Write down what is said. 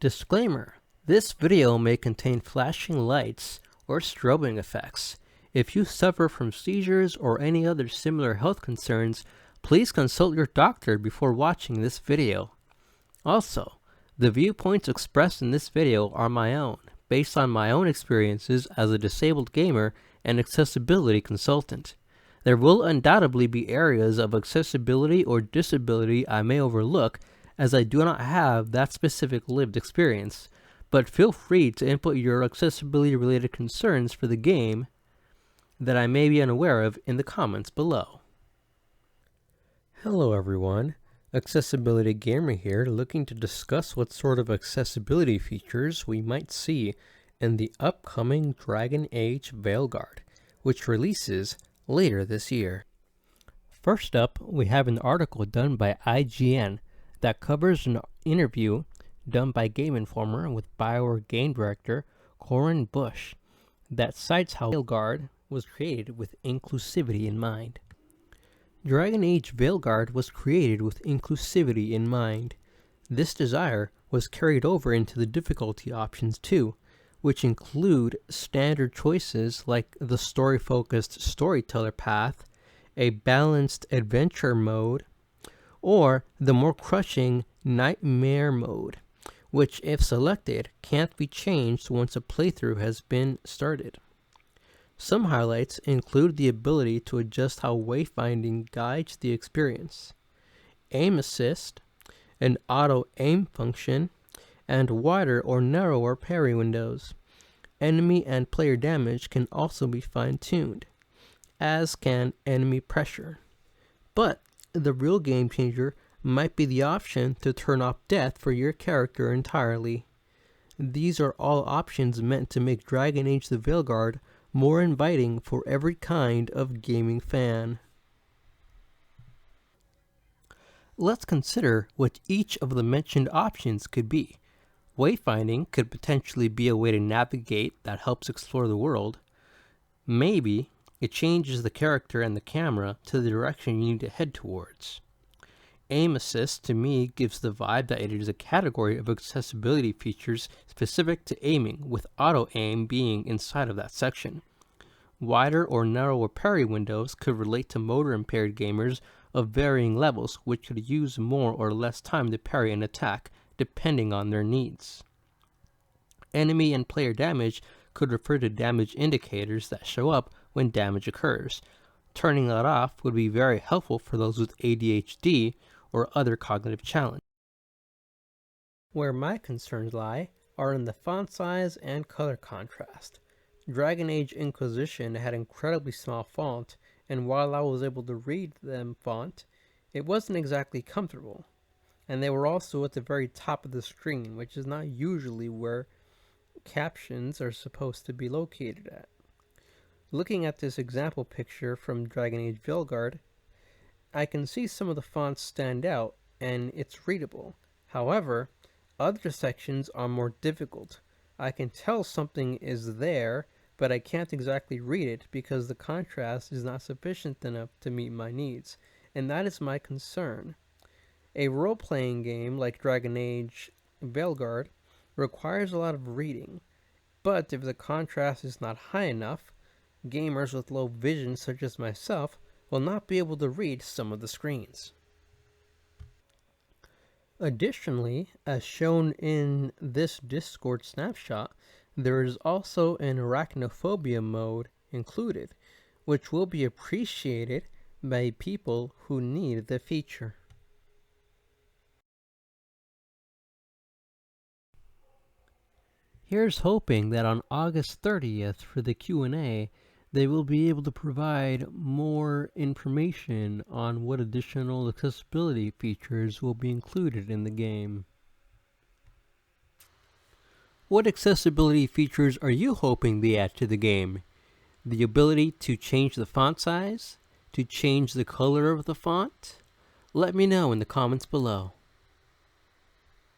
Disclaimer: this video may contain flashing lights or strobing effects. If you suffer from seizures or any other similar health concerns, please consult your doctor before watching this video. Also, the viewpoints expressed in this video are my own, based on my own experiences as a disabled gamer and accessibility consultant. There will undoubtedly be areas of accessibility or disability I may overlook, as I do not have that specific lived experience, but feel free to input your accessibility related concerns for the game that I may be unaware of in the comments below. Hello everyone, Accessibility Gamer here, looking to discuss what sort of accessibility features we might see in the upcoming Dragon Age Veilguard, which releases later this year. First up, we have an article done by IGN that covers an interview done by Game Informer with BioWare game director Corin Bush that cites how Veilguard was created with inclusivity in mind. Dragon Age Veilguard was created with inclusivity in mind. This desire was carried over into the difficulty options too, which include standard choices like the story-focused storyteller path, a balanced adventure mode, or the more crushing nightmare mode, which if selected can't be changed once a playthrough has been started. Some highlights include the ability to adjust how wayfinding guides the experience, aim assist, an auto aim function, and wider or narrower parry windows. Enemy and player damage can also be fine-tuned, as can enemy pressure. But the real game changer might be the option to turn off death for your character entirely. These are all options meant to make Dragon Age the Veilguard more inviting for every kind of gaming fan. Let's consider what each of the mentioned options could be. Wayfinding could potentially be a way to navigate that helps explore the world. Maybe it changes the character and the camera to the direction you need to head towards. Aim assist to me gives the vibe that it is a category of accessibility features specific to aiming, with auto aim being inside of that section. Wider or narrower parry windows could relate to motor impaired gamers of varying levels, which could use more or less time to parry an attack depending on their needs. Enemy and player damage could refer to damage indicators that show up when damage occurs. Turning that off would be very helpful for those with ADHD or other cognitive challenge. Where my concerns lie are in the font size and color contrast. Dragon Age Inquisition had incredibly small font, and while I was able to read them font, it wasn't exactly comfortable. And they were also at the very top of the screen, which is not usually where captions are supposed to be located at. Looking at this example picture from Dragon Age Veilguard, I can see some of the fonts stand out and it's readable. However, other sections are more difficult. I can tell something is there, but I can't exactly read it because the contrast is not sufficient enough to meet my needs, and that is my concern. A role-playing game like Dragon Age Veilguard requires a lot of reading, but if the contrast is not high enough, gamers with low vision such as myself will not be able to read some of the screens. Additionally, as shown in this Discord snapshot, there is also an Arachnophobia Mode included, which will be appreciated by people who need the feature. Here's hoping that on August 30th for the Q&A, they will be able to provide more information on what additional accessibility features will be included in the game. What accessibility features are you hoping they add to the game? The ability to change the font size? To change the color of the font? Let me know in the comments below.